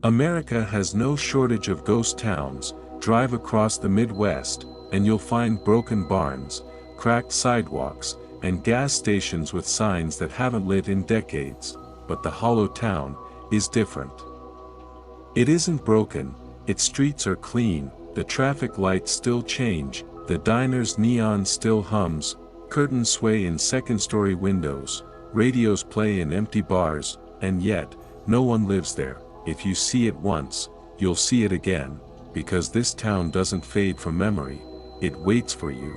America has no shortage of ghost towns. Drive across the Midwest, and you'll find broken barns, cracked sidewalks, and gas stations with signs that haven't lit in decades. But the Hollow Town is different. It isn't broken, its streets are clean, the traffic lights still change, the diner's neon still hums, curtains sway in second-story windows, radios play in empty bars, and yet, no one lives there. If you see it once, you'll see it again, because this town doesn't fade from memory, it waits for you.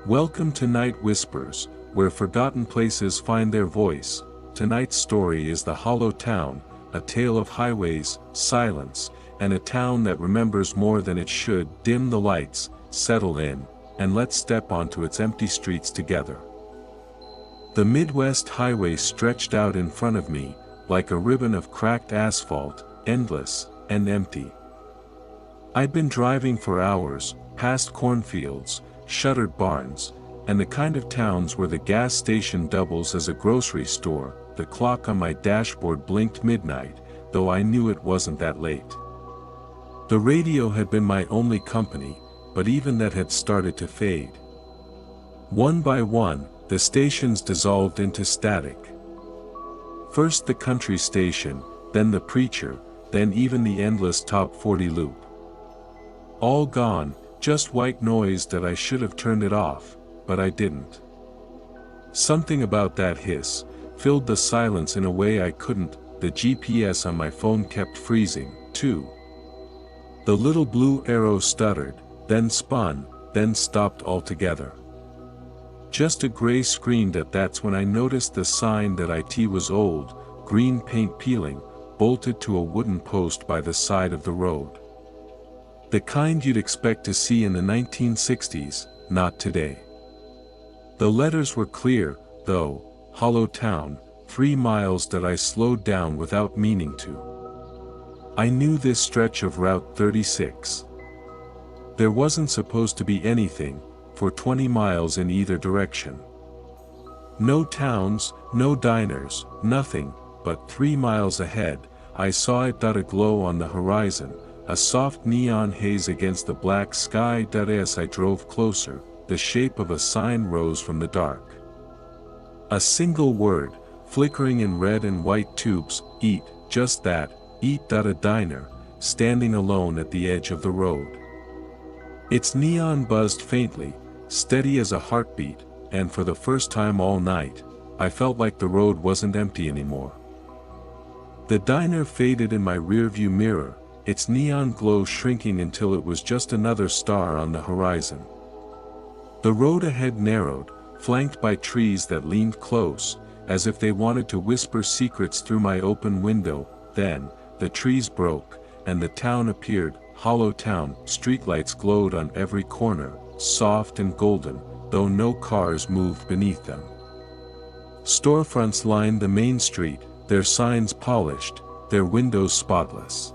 Welcome to Night Whispers, where forgotten places find their voice. Tonight's story is The Hollow Town, a tale of highways, silence, and a town that remembers more than it should. Dim the lights, settle in, and let's step onto its empty streets together. The Midwest Highway stretched out in front of me, like a ribbon of cracked asphalt, endless and empty. I'd been driving for hours, past cornfields, shuttered barns, and the kind of towns where the gas station doubles as a grocery store. The clock on my dashboard blinked midnight, though I knew it wasn't that late. The radio had been my only company, but even that had started to fade. One by one, the stations dissolved into static. First the country station, then the preacher, then even the endless top 40 loop. All gone, just white noise that I should have turned it off, but I didn't. Something about that hiss filled the silence in a way I couldn't. The GPS on my phone kept freezing, too. The little blue arrow stuttered, then spun, then stopped altogether. Just a gray screen. That's when I noticed the sign that it was old, green paint peeling, bolted to a wooden post by the side of the road. The kind you'd expect to see in the 1960s, not today. The letters were clear, though, Hollow Town, 3 miles. That I slowed down without meaning to. I knew this stretch of Route 36. There wasn't supposed to be anything, for 20 miles in either direction. No towns, no diners, nothing, but 3 miles ahead, I saw it. A glow on the horizon, a soft neon haze against the black sky. As I drove closer, the shape of a sign rose from the dark. A single word, flickering in red and white tubes, eat, just that, eat. A diner, standing alone at the edge of the road. Its neon buzzed faintly, steady as a heartbeat, and for the first time all night, I felt like the road wasn't empty anymore. The diner faded in my rearview mirror, its neon glow shrinking until it was just another star on the horizon. The road ahead narrowed, flanked by trees that leaned close, as if they wanted to whisper secrets through my open window. Then, the trees broke, and the town appeared. Hollow Town. Streetlights glowed on every corner, soft and golden, though no cars moved beneath them. Storefronts lined the main street, their signs polished, their windows spotless.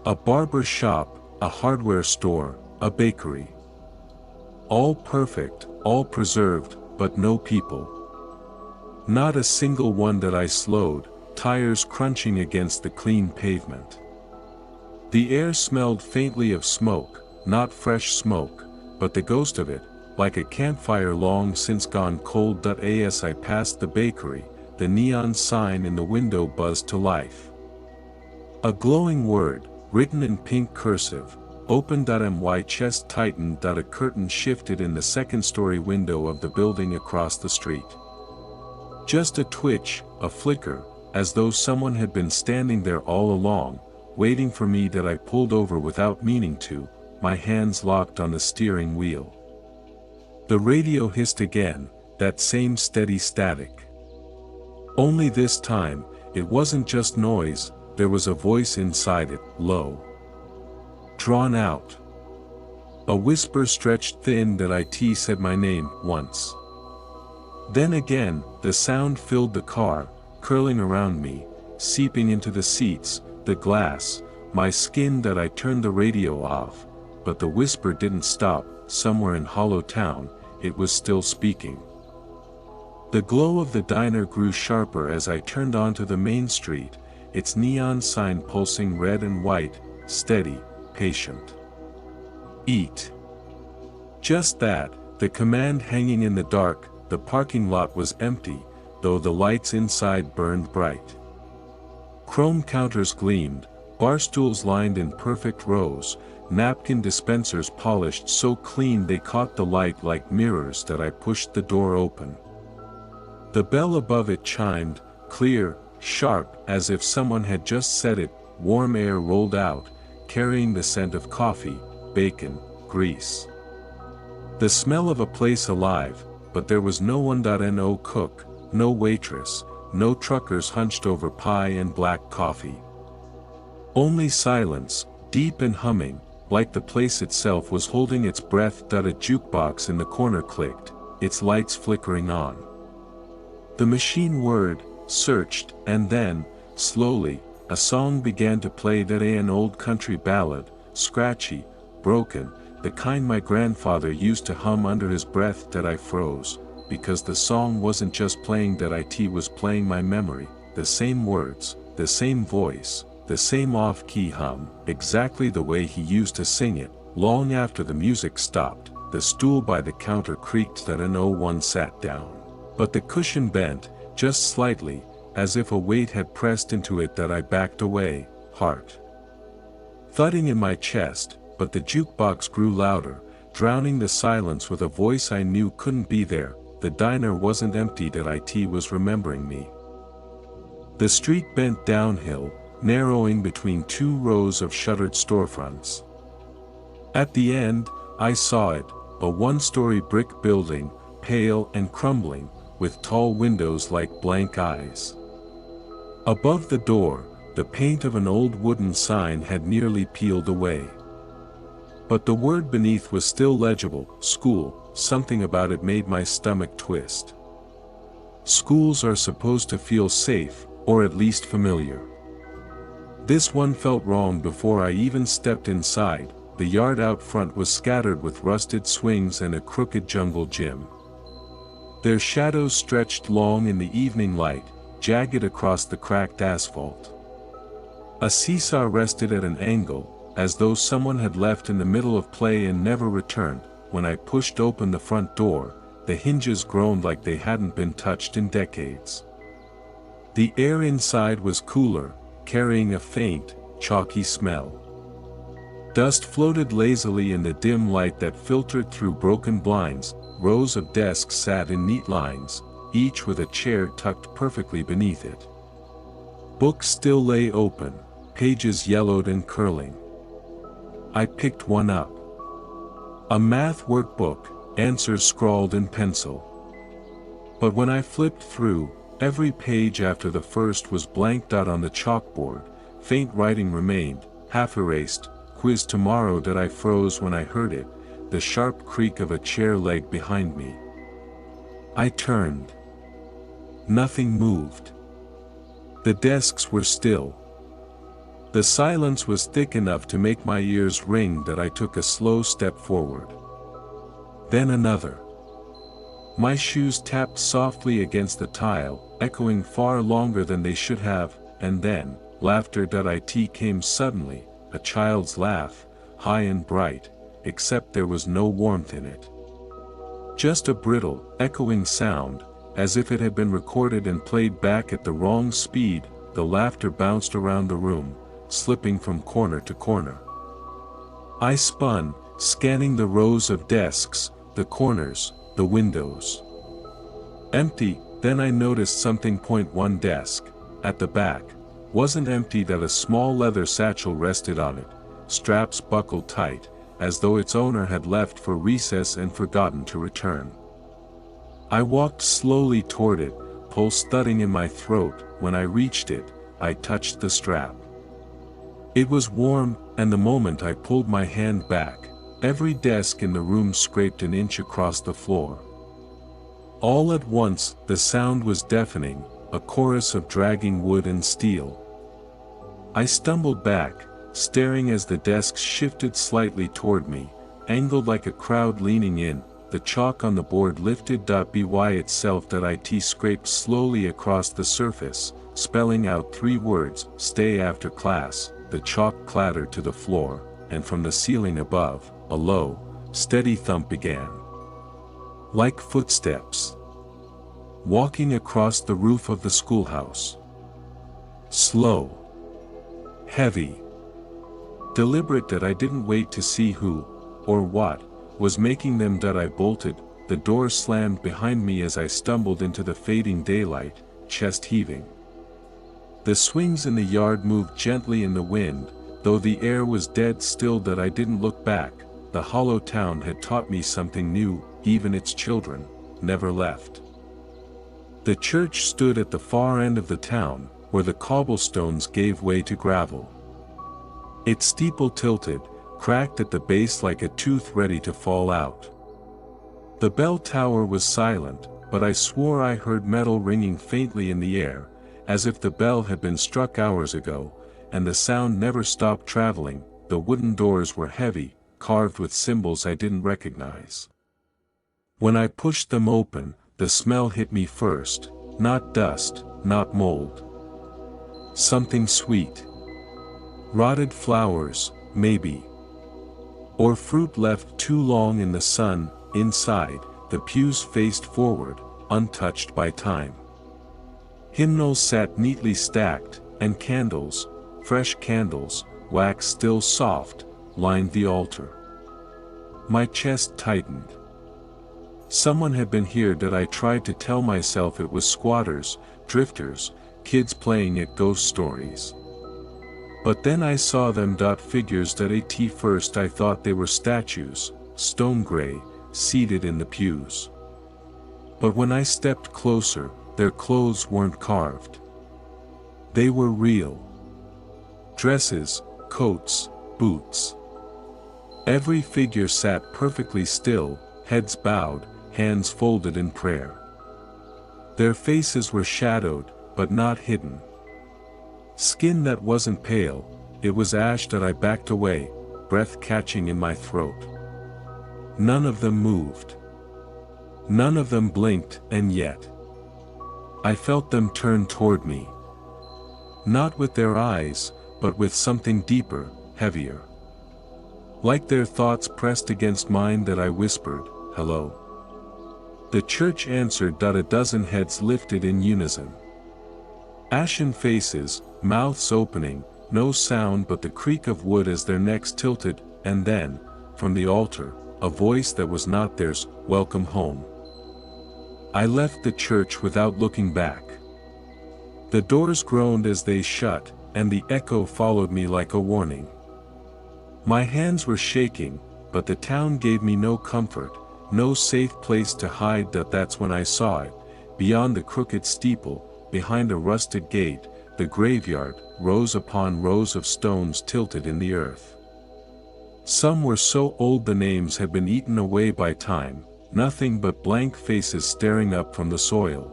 A barber shop, a hardware store, a bakery. All perfect, all preserved, but no people. Not a single one. That I slowed, tires crunching against the clean pavement. The air smelled faintly of smoke, not fresh smoke, but the ghost of it, like a campfire long since gone cold. As I passed the bakery, the neon sign in the window buzzed to life. A glowing word, written in pink cursive, open. My chest tightened. A curtain shifted in the second-story window of the building across the street. Just a twitch, a flicker, as though someone had been standing there all along, waiting for me. I pulled over without meaning to, my hands locked on the steering wheel. The radio hissed again, that same steady static. Only this time, it wasn't just noise, there was a voice inside it, low. Drawn out. A whisper stretched thin. It said my name, once. Then again, the sound filled the car, curling around me, seeping into the seats, the glass, my skin. I turned the radio off, but the whisper didn't stop. Somewhere in Hollow Town, it was still speaking. The glow of the diner grew sharper as I turned onto the main street, its neon sign pulsing red and white, steady, patient. Eat. Just that, the command hanging in the dark. The parking lot was empty, though the lights inside burned bright. Chrome counters gleamed, bar stools lined in perfect rows, napkin dispensers polished so clean they caught the light like mirrors that I pushed the door open. The bell above it chimed, clear, sharp, as if someone had just set it. Warm air rolled out, carrying the scent of coffee, bacon, grease. The smell of a place alive, but there was no one. No cook, no waitress, no truckers hunched over pie and black coffee. Only silence, deep and humming, like the place itself was holding its breath. A jukebox in the corner clicked, its lights flickering on. The machine whirred, searched, and then, slowly, a song began to play. An old country ballad, scratchy, broken, the kind my grandfather used to hum under his breath. I froze, because the song wasn't just playing. It was playing my memory, the same words, the same voice, the same off-key hum, exactly the way he used to sing it. Long after the music stopped, the stool by the counter creaked. No one sat down. But the cushion bent, just slightly, as if a weight had pressed into it. I backed away, heart thudding in my chest, but the jukebox grew louder, drowning the silence with a voice I knew couldn't be there. The diner wasn't empty. It was remembering me. The street bent downhill, narrowing between two rows of shuttered storefronts. At the end, I saw it, a one-story brick building, pale and crumbling, with tall windows like blank eyes. Above the door, the paint of an old wooden sign had nearly peeled away. But the word beneath was still legible, school. Something about it made my stomach twist. Schools are supposed to feel safe, or at least familiar. This one felt wrong. Before I even stepped inside, the yard out front was scattered with rusted swings and a crooked jungle gym. Their shadows stretched long in the evening light, jagged across the cracked asphalt. A seesaw rested at an angle, as though someone had left in the middle of play and never returned. When I pushed open the front door, the hinges groaned like they hadn't been touched in decades. The air inside was cooler, carrying a faint, chalky smell. Dust floated lazily in the dim light that filtered through broken blinds. Rows of desks sat in neat lines, each with a chair tucked perfectly beneath it. Books still lay open, pages yellowed and curling. I picked one up. A math workbook, answers scrawled in pencil. But when I flipped through, every page after the first was blank. On the chalkboard, faint writing remained, half erased, quiz tomorrow. I froze when I heard it, the sharp creak of a chair leg behind me. I turned. Nothing moved. The desks were still. The silence was thick enough to make my ears ring. I took a slow step forward. Then another. My shoes tapped softly against the tile, echoing far longer than they should have, and then, laughter. It came suddenly, a child's laugh, high and bright, except there was no warmth in it. Just a brittle, echoing sound, as if it had been recorded and played back at the wrong speed. The laughter bounced around the room, slipping from corner to corner. I spun, scanning the rows of desks, the corners, the windows. Empty. Then I noticed something. One desk, at the back, wasn't empty. A small leather satchel rested on it, straps buckled tight, as though its owner had left for recess and forgotten to return. I walked slowly toward it, pulse thudding in my throat. When I reached it, I touched the strap. It was warm, and the moment I pulled my hand back, every desk in the room scraped an inch across the floor. All at once, the sound was deafening, a chorus of dragging wood and steel. I stumbled back, staring as the desks shifted slightly toward me, angled like a crowd leaning in. The chalk on the board lifted. By itself. It scraped slowly across the surface, spelling out 3 words, "Stay after class." The chalk clattered to the floor, and from the ceiling above, a low, steady thump began. Like footsteps. Walking across the roof of the schoolhouse. Slow. Heavy. Deliberate that I didn't wait to see who, or what, was making them. That I bolted, the door slammed behind me as I stumbled into the fading daylight, chest heaving. The swings in the yard moved gently in the wind, though the air was dead still. That I didn't look back. The hollow town had taught me something new, even its children never left. The church stood at the far end of the town, where the cobblestones gave way to gravel. Its steeple tilted, cracked at the base like a tooth ready to fall out. The bell tower was silent, but I swore I heard metal ringing faintly in the air, as if the bell had been struck hours ago, and the sound never stopped traveling. The wooden doors were heavy, carved with symbols I didn't recognize. When I pushed them open, the smell hit me first, not dust, not mold. Something sweet. Rotted flowers, maybe. Or fruit left too long in the sun. Inside, the pews faced forward, untouched by time. Hymnals sat neatly stacked, and candles, fresh candles, wax still soft, lined the altar. My chest tightened. Someone had been here. That I tried to tell myself it was squatters, drifters, kids playing at ghost stories. But then I saw them. Figures. At first I thought they were statues, stone gray, seated in the pews. But when I stepped closer, their clothes weren't carved. They were real. Dresses, coats, boots. Every figure sat perfectly still, heads bowed, hands folded in prayer. Their faces were shadowed, but not hidden. Skin that wasn't pale, it was ash. That I backed away, breath catching in my throat. None of them moved. None of them blinked, and yet I felt them turn toward me. Not with their eyes, but with something deeper, heavier. Like their thoughts pressed against mine. That I whispered, "Hello." The church answered. A dozen heads lifted in unison. Ashen faces, mouths opening, no sound but the creak of wood as their necks tilted, and then, from the altar, a voice that was not theirs, "Welcome home." I left the church without looking back. The doors groaned as they shut, and the echo followed me like a warning. My hands were shaking, but the town gave me no comfort, no safe place to hide. That's when I saw it, beyond the crooked steeple, behind a rusted gate, the graveyard, rows upon rows of stones tilted in the earth. Some were so old the names had been eaten away by time, nothing but blank faces staring up from the soil.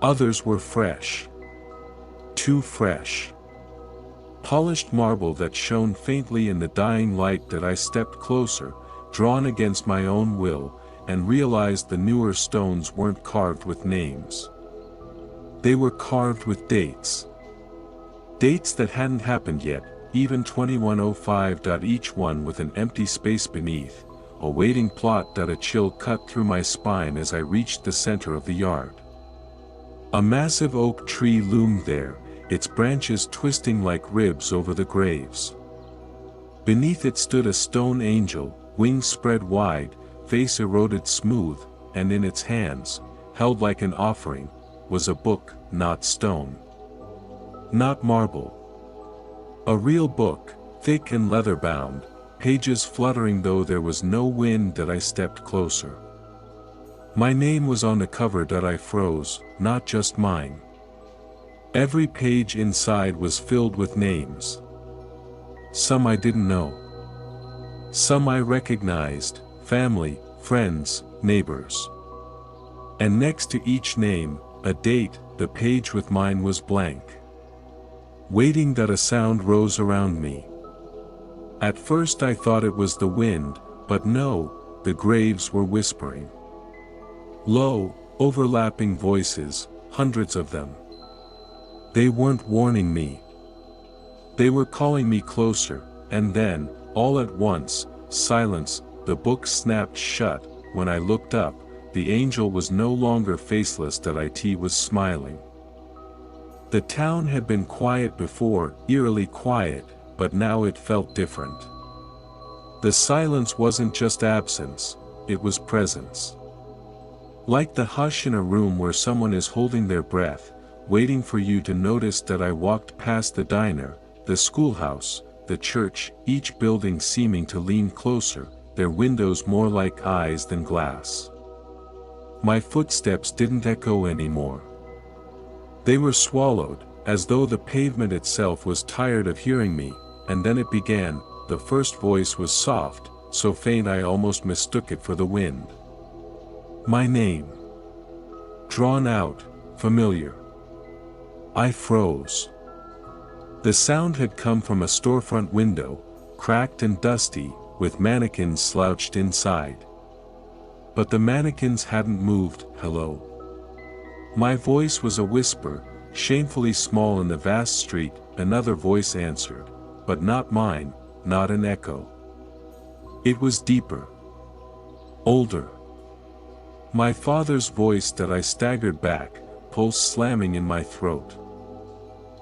Others were fresh. Too fresh. Polished marble that shone faintly in the dying light. That I stepped closer, drawn against my own will, and realized the newer stones weren't carved with names. They were carved with dates. Dates that hadn't happened yet, even 2105. Each one with an empty space beneath, a waiting plot. A chill cut through my spine as I reached the center of the yard. A massive oak tree loomed there, its branches twisting like ribs over the graves. Beneath it stood a stone angel, wings spread wide, face eroded smooth, and in its hands, held like an offering, was a book, not stone. Not marble. A real book, thick and leather-bound, pages fluttering though there was no wind. I stepped closer. My name was on the cover. I froze, not just mine. Every page inside was filled with names. Some I didn't know. Some I recognized, family, friends, neighbors. And next to each name, a date. The page with mine was blank. Waiting. A sound rose around me. At first I thought it was the wind, but no, the graves were whispering. Low, overlapping voices, hundreds of them. They weren't warning me. They were calling me closer, and then, all at once, silence. The book snapped shut. When I looked up, the angel was no longer faceless, that it was smiling. The town had been quiet before, eerily quiet, but now it felt different. The silence wasn't just absence, it was presence. Like the hush in a room where someone is holding their breath, waiting for you to notice. That I walked past the diner, the schoolhouse, the church, each building seeming to lean closer, their windows more like eyes than glass. My footsteps didn't echo anymore. They were swallowed, as though the pavement itself was tired of hearing me, and then it began. The first voice was soft, so faint I almost mistook it for the wind. My name. Drawn out, familiar. I froze. The sound had come from a storefront window, cracked and dusty, with mannequins slouched inside. But the mannequins hadn't moved. Hello. My voice was a whisper, shamefully small in the vast street. Another voice answered, but not mine, not an echo. It was deeper. Older. My father's voice. That I staggered back, pulse slamming in my throat.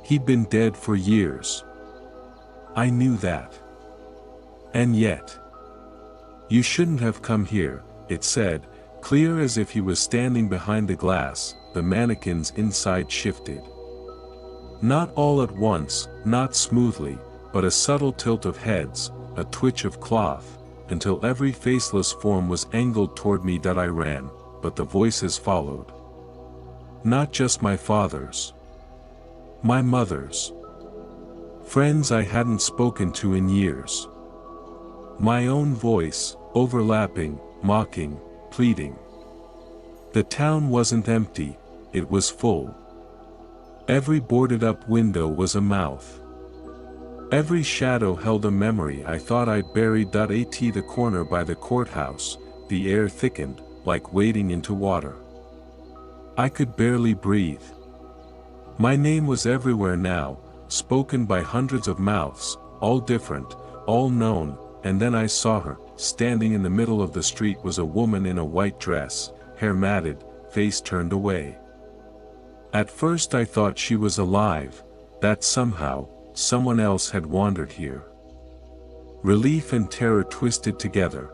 He'd been dead for years. I knew that. And yet. You shouldn't have come here, it said, clear as if he was standing behind the glass. The mannequins inside shifted. Not all at once, not smoothly, but a subtle tilt of heads, a twitch of cloth, until every faceless form was angled toward me. That I ran, but the voices followed. Not just my father's. My mother's. Friends I hadn't spoken to in years. My own voice, overlapping, mocking, pleading. The town wasn't empty, it was full. Every boarded-up window was a mouth. Every shadow held a memory I thought I'd buried. At the corner by the courthouse, the air thickened, like wading into water. I could barely breathe. My name was everywhere now, spoken by hundreds of mouths, all different, all known. And then I saw her. Standing in the middle of the street was a woman in a white dress, hair matted, face turned away. At first I thought she was alive, that somehow, someone else had wandered here. Relief and terror twisted together.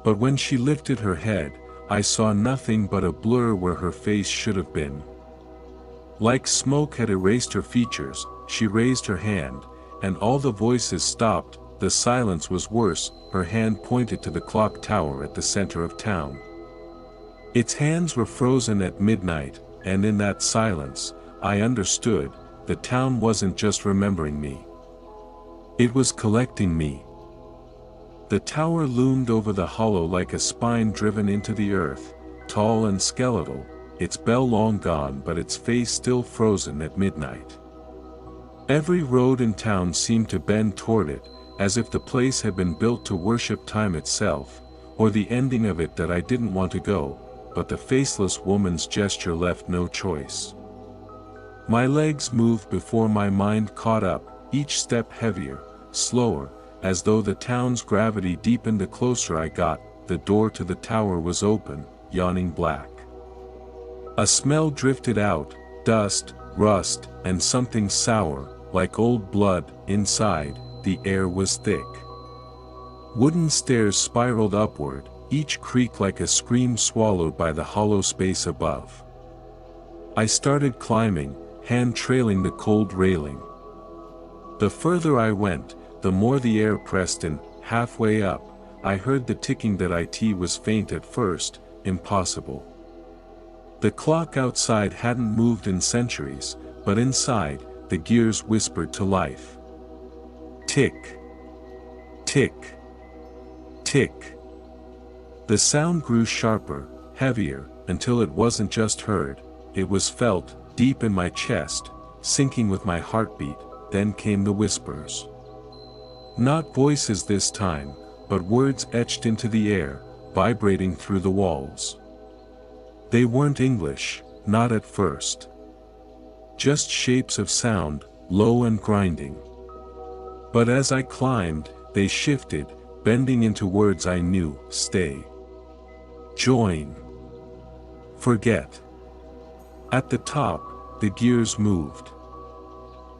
But when she lifted her head, I saw nothing but a blur where her face should have been. Like smoke had erased her features. She raised her hand, and all the voices stopped. The silence was worse. Her hand pointed to the clock tower at the center of town. Its hands were frozen at midnight, and in that silence, I understood, the town wasn't just remembering me. It was collecting me. The tower loomed over the hollow like a spine driven into the earth, tall and skeletal, its bell long gone but its face still frozen at midnight. Every road in town seemed to bend toward it, as if the place had been built to worship time itself, or the ending of it. That I didn't want to go, but the faceless woman's gesture left no choice. My legs moved before my mind caught up, each step heavier, slower, as though the town's gravity deepened. The closer I got, the door to the tower was open, yawning black. A smell drifted out, dust, rust, and something sour, like old blood. Inside, the air was thick. Wooden stairs spiraled upward, each creak like a scream swallowed by the hollow space above. I started climbing, hand trailing the cold railing. The further I went, the more the air pressed in. Halfway up, I heard the ticking. That it was faint at first, impossible. The clock outside hadn't moved in centuries, but inside, the gears whispered to life. Tick. Tick. Tick. The sound grew sharper, heavier, until it wasn't just heard, it was felt, deep in my chest, sinking with my heartbeat. Then came the whispers. Not voices this time, but words etched into the air, vibrating through the walls. They weren't English, not at first. just shapes of sound, low and grinding. But as I climbed, they shifted, bending into words I knew: stay, join, forget. At the top, the gears moved.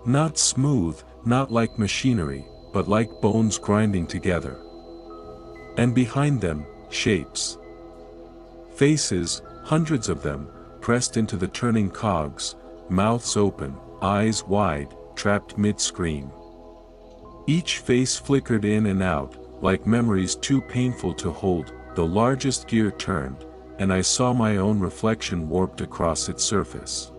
Not smooth, not like machinery, but like bones grinding together. And behind them, shapes. Faces, hundreds of them, pressed into the turning cogs, mouths open, eyes wide, trapped mid-scream. Each face flickered in and out, like memories too painful to hold. The largest gear turned, and I saw my own reflection warped across its surface.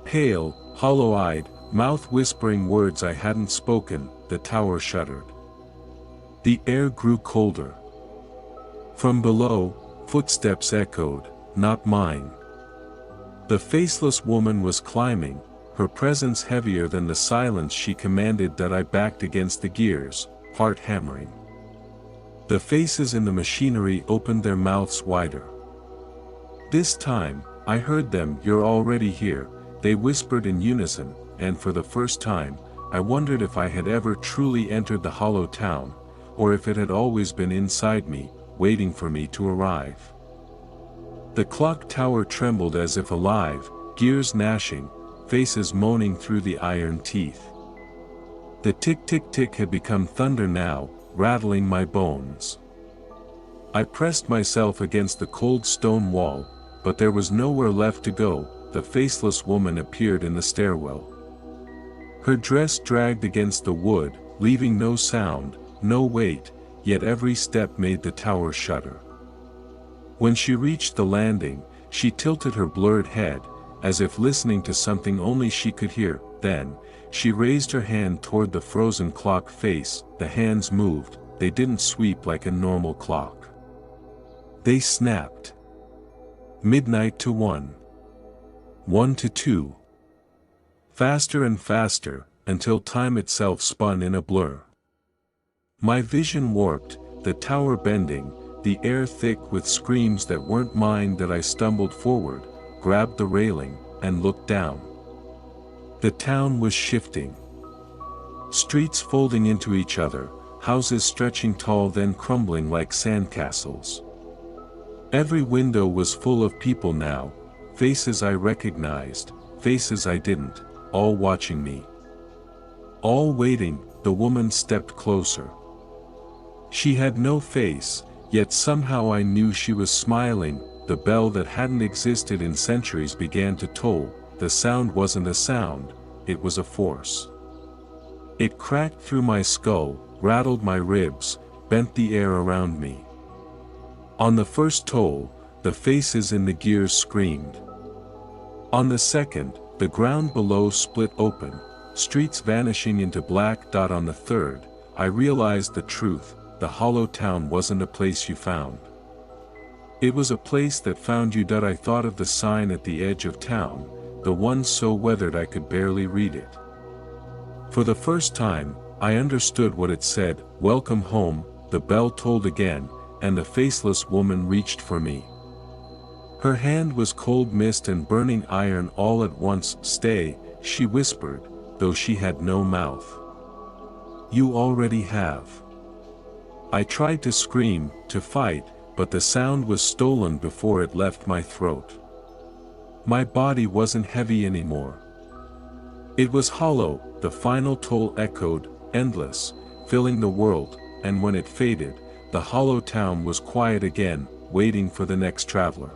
Pale, hollow-eyed, mouth whispering words I hadn't spoken, the tower shuddered. The air grew colder. From below, footsteps echoed, not mine. The faceless woman was climbing, her presence heavier than the silence she commanded that I backed against the gears, heart hammering. The faces in the machinery opened their mouths wider. This time, I heard them. "You're already here," they whispered in unison, and for the first time, I wondered if I had ever truly entered the hollow town, or if it had always been inside me, waiting for me to arrive. The clock tower trembled as if alive, gears gnashing, faces moaning through the iron teeth. The tick-tick-tick had become thunder now, rattling my bones. I pressed myself against the cold stone wall, but there was nowhere left to go. The faceless woman appeared in the stairwell. Her dress dragged against the wood, leaving no sound, no weight, yet every step made the tower shudder. When she reached the landing, she tilted her blurred head, as if listening to something only she could hear. Then, she raised her hand toward the frozen clock face. The hands moved, they didn't sweep like a normal clock. They snapped. Midnight to 1. 1 to 2. Faster and faster, until time itself spun in a blur. My vision warped, the tower bending, the air thick with screams that weren't mine. That I stumbled forward, grabbed the railing, and looked down. The town was shifting. Streets folding into each other, houses stretching tall then crumbling like sandcastles. Every window was full of people now, faces I recognized, faces I didn't, all watching me. All waiting. The woman stepped closer. She had no face, yet somehow I knew she was smiling. The bell that hadn't existed in centuries began to toll. The sound wasn't a sound, it was a force. It cracked through my skull, rattled my ribs, bent the air around me. On the first toll, the faces in the gears screamed. On the second, the ground below split open, streets vanishing into black. On the third, I realized the truth: the hollow town wasn't a place you found. It was a place that found you. I thought of the sign at the edge of town, the one so weathered I could barely read it. For the first time, I understood what it said: "Welcome home." The bell tolled again, and the faceless woman reached for me. Her hand was cold mist and burning iron all at once. "Stay," she whispered, though she had no mouth. "You already have." I tried to scream, to fight, but the sound was stolen before it left my throat. My body wasn't heavy anymore. It was hollow. The final toll echoed, endless, filling the world, and when it faded, the hollow town was quiet again, waiting for the next traveler.